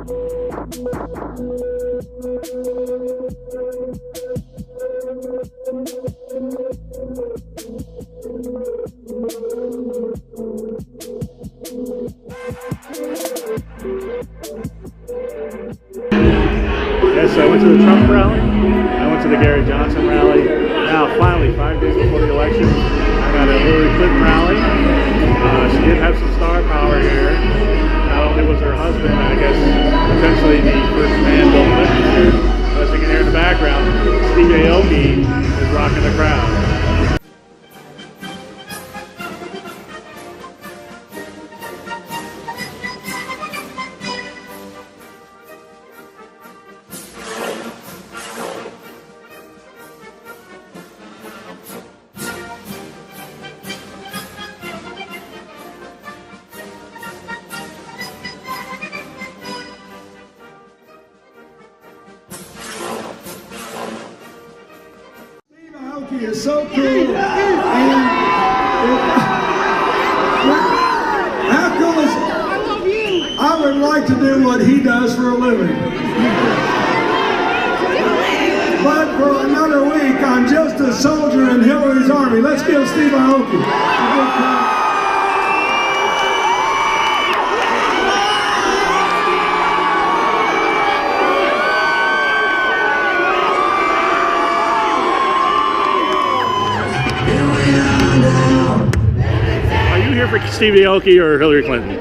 Yes, I went to the Trump rally, I went to the Gary Johnson rally. Now, finally, 5 days before the election, I got a Hillary Clinton rally. She did have some star power here. Not only was her husband, I guess, potentially the first man, Bill Clinton here. As you can hear in the background, Steve Aoki is rocking the crowd. He is so cool, and how cool is it? I would like to do what he does for a living. But for another week, I'm just a soldier in Hillary's army. Let's give Steve Aoki a good clap. For Steve Aoki or Hillary Clinton?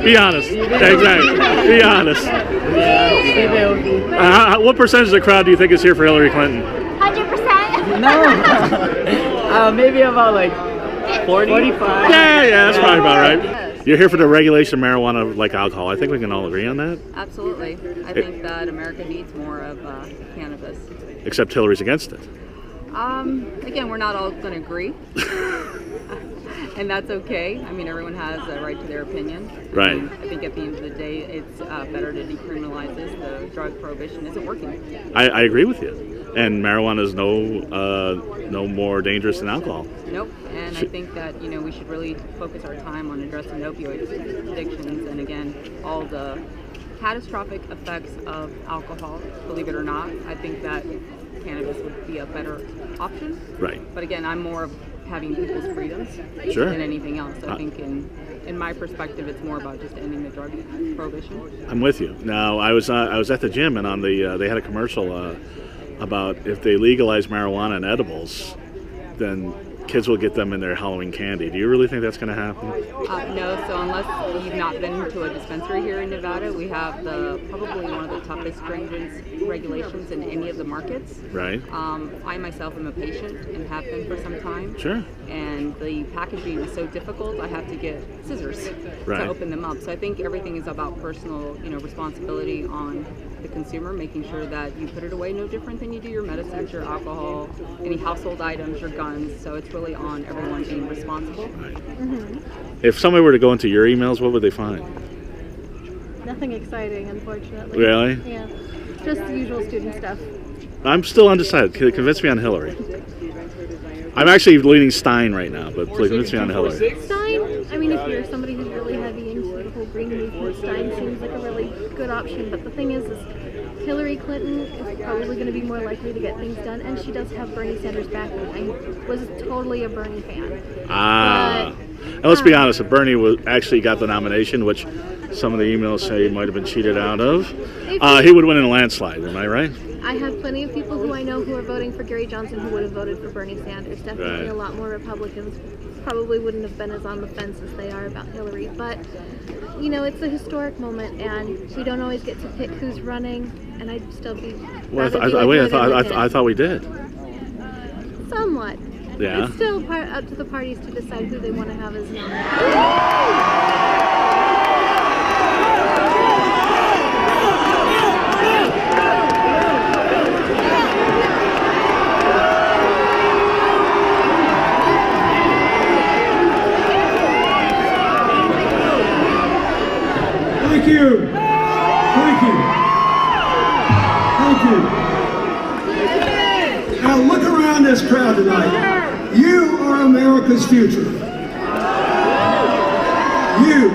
Be honest. Exactly. Be honest. Steve Aoki. What percentage of the crowd do you think is here for Hillary Clinton? 100%. No. Maybe about like 40, 45. Yeah, that's probably about right. You're here for the regulation of marijuana like alcohol. I think we can all agree on that. Absolutely. I think that America needs more of cannabis. Except Hillary's against it. Again, we're not all going to agree. And that's okay. I mean, everyone has a right to their opinion. Right. I think at the end of the day, it's better to decriminalize this. The drug prohibition isn't working. I agree with you. And marijuana is no more dangerous than alcohol. Nope. And I think that we should really focus our time on addressing opioid addictions and again all the catastrophic effects of alcohol. Believe it or not, I think that cannabis would be a better option. Right. But again, I'm more of having people's freedoms than anything else. I think in my perspective, it's more about just ending the drug prohibition. I'm with you. Now, I was at the gym and on the they had a commercial about if they legalize marijuana and edibles, then kids will get them in their Halloween candy. Do you really think that's going to happen? No. So unless you've not been to a dispensary here in Nevada, we have probably one of the toughest stringent regulations in any of the markets. Right. I myself am a patient and have been for some time. Sure. And the packaging is so difficult, I have to get scissors to open them up. So I think everything is about personal, responsibility on the consumer, making sure that you put it away no different than you do your medicines, your alcohol, any household items, your guns. So it's really on everyone being responsible. Right. Mm-hmm. If somebody were to go into your emails, what would they find? Nothing exciting, unfortunately. Really? Yeah. Just the usual student stuff. I'm still undecided. Convince me on Hillary. I'm actually leaning Stein right now, but please convince me on Hillary. Stein? I mean, if you're somebody who's really heavy into the whole green movement, Stein seems like a really good option. But the thing is Hillary Clinton is probably going to be more likely to get things done, and she does have Bernie Sanders backing. I was totally a Bernie fan. And let's be honest, if Bernie actually got the nomination, which some of the emails say he might have been cheated out of, he would win in a landslide. Am I right? I have plenty of people who I know who are voting for Gary Johnson who would have voted for Bernie Sanders. Definitely a lot more Republicans probably wouldn't have been as on the fence as they are about Hillary. But, it's a historic moment, and we don't always get to pick who's running, and I'd still be... Well, I thought we did. Somewhat. Yeah. It's still up to the parties to decide who they want to have as nominee. Thank you. Thank you. Thank you. Now look around this crowd tonight. You are America's future. You.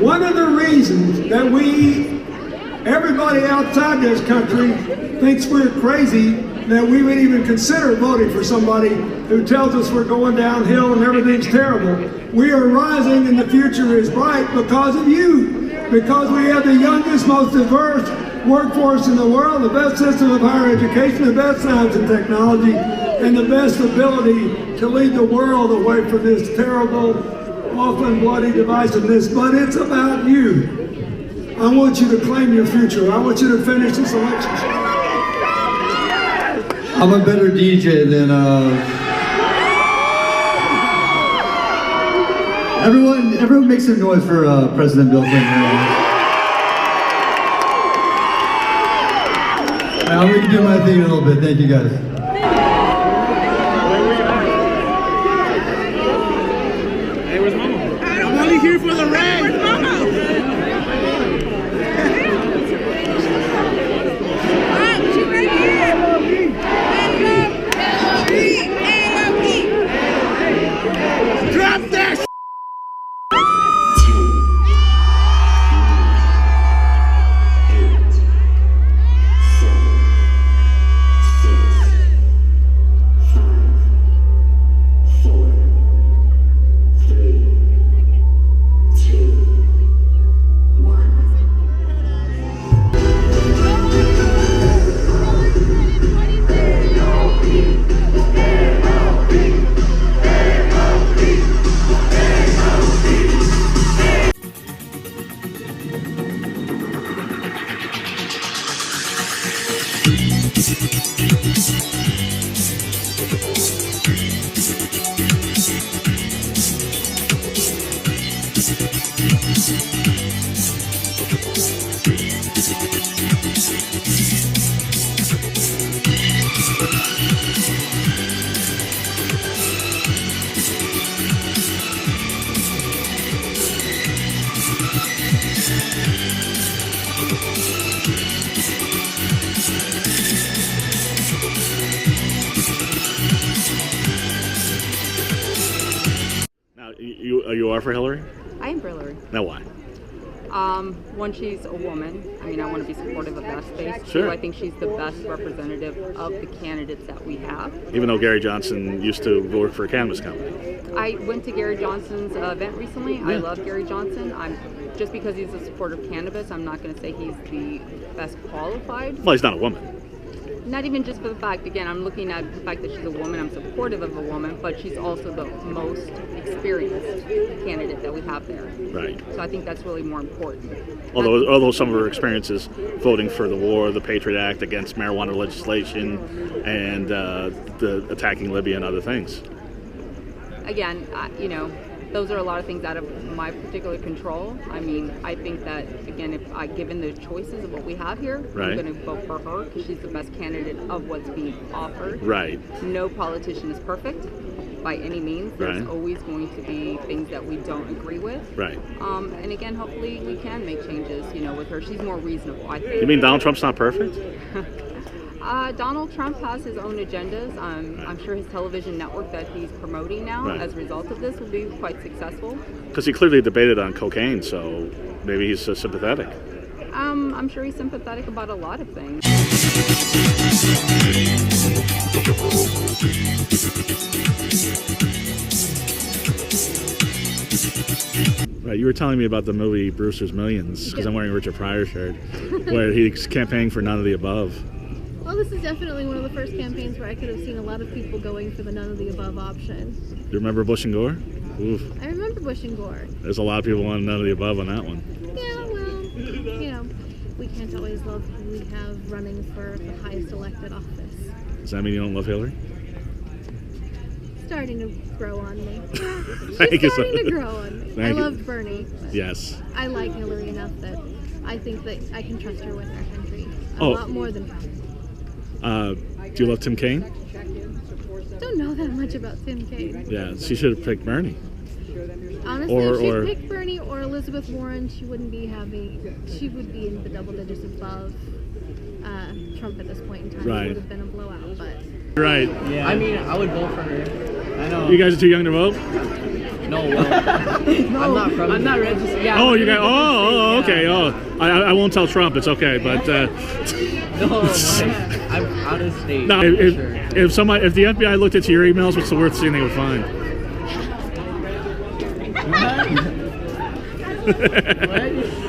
One of the reasons that everybody outside this country thinks we're crazy, that we would even consider voting for somebody who tells us we're going downhill and everything's terrible. We are rising and the future is bright because of you, because we have the youngest, most diverse workforce in the world, the best system of higher education, the best science and technology, and the best ability to lead the world away from this terrible, often bloody divisiveness. But it's about you. I want you to claim your future. I want you to finish this election. I'm a better DJ than everyone make some noise for President Bill Clinton. I'm going to do my thing in a little bit. Thank you guys. Hey, where's Mama? I'm only here for the rain. Where's Mama? She's right here. Drop that. You are for Hillary? I am for Hillary. Now why? One, she's a woman. I mean, I want to be supportive of that space. Sure. Two, I think she's the best representative of the candidates that we have. Even though Gary Johnson used to work for a cannabis company. I went to Gary Johnson's event recently. Yeah. I love Gary Johnson. Just because he's a supporter of cannabis, I'm not going to say he's the best qualified. Well, he's not a woman. Not even just for the fact, again, I'm looking at the fact that she's a woman. I'm supportive of a woman, but she's also the most experienced candidate that we have there. Right. So I think that's really more important. Although some of her experiences voting for the war, the Patriot Act, against marijuana legislation, and the attacking Libya and other things. Again, you know, those are a lot of things out of my particular control. I mean, I think that, again, if given the choices of what we have here, right. I'm going to vote for her because she's the best candidate of what's being offered. Right. No politician is perfect by any means. There's right. always going to be things that we don't agree with. Right. And again, hopefully we can make changes, you know, with her. She's more reasonable, I think. You mean Donald Trump's not perfect? Donald Trump has his own agendas. I'm sure his television network that he's promoting now right. as a result of this will be quite successful. Because he clearly debated on cocaine, so maybe he's sympathetic. I'm sure he's sympathetic about a lot of things. Right, you were telling me about the movie Brewster's Millions, because I'm wearing a Richard Pryor shirt, where he's campaigning for none of the above. Well, this is definitely one of the first campaigns where I could have seen a lot of people going for the none of the above option. You remember Bush and Gore? Oof. I remember Bush and Gore. There's a lot of people wanting none of the above on that one. Yeah, well, you know, we can't always love who we have running for the highest elected office. Does that mean you don't love Hillary? Starting to grow on me. Thank you so starting to much. grow on me. Thank I you. loved Bernie. But yes. I like Hillary enough that I think that I can trust her with our country a Oh. lot more than Trump. Do you love Tim Kaine? Don't know that much about Tim Kaine. Yeah, she should have picked Bernie. Honestly, if she picked Bernie or Elizabeth Warren, she would be in the double digits above Trump at this point in time. Right. It would have been a blowout, but. Right. Yeah. I mean, I would vote for her. I know. You guys are too young to vote? No, I'm not registered. Yeah, Oh, you got. Oh, okay. Oh, I won't tell Trump. It's okay, but. No, I'm out of state. No, if the FBI looked into your emails, what's the worst thing they would find?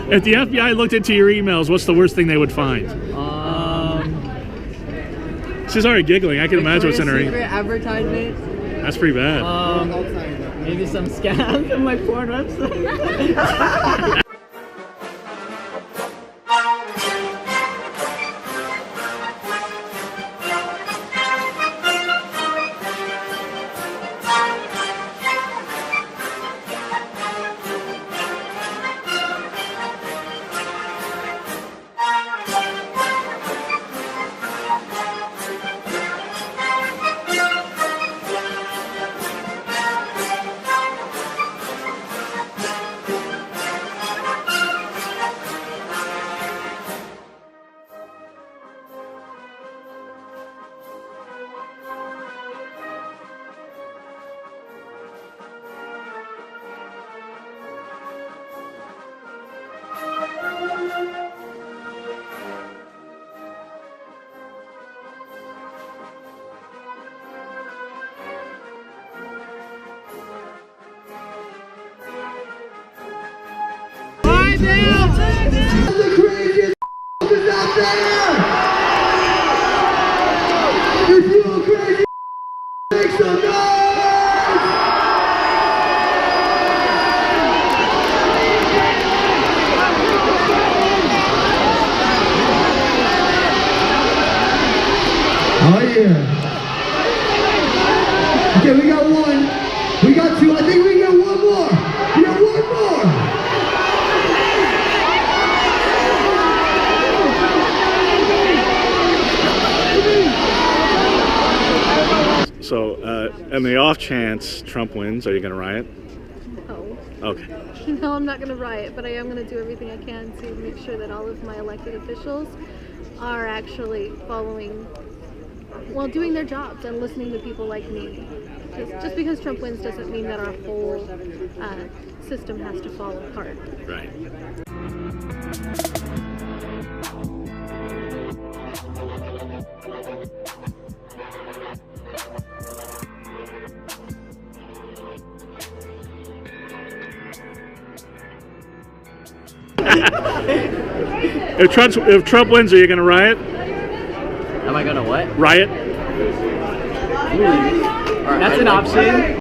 If the FBI looked into your emails, what's the worst thing they would find? She's already giggling. I can imagine what's in her email. Advertisement. That's pretty bad. Maybe some scams on my porn website. Oh yeah. Okay, we got one. We got two. I think we got one more. We got one more. So, in the off chance Trump wins, are you going to riot? No. Okay. No, I'm not going to riot, but I am going to do everything I can to make sure that all of my elected officials are actually following, well, doing their jobs and listening to people like me. Just because Trump wins doesn't mean that our whole system has to fall apart. Right. If Trump wins, are you going to riot? Am I gonna what? Riot? That's an option.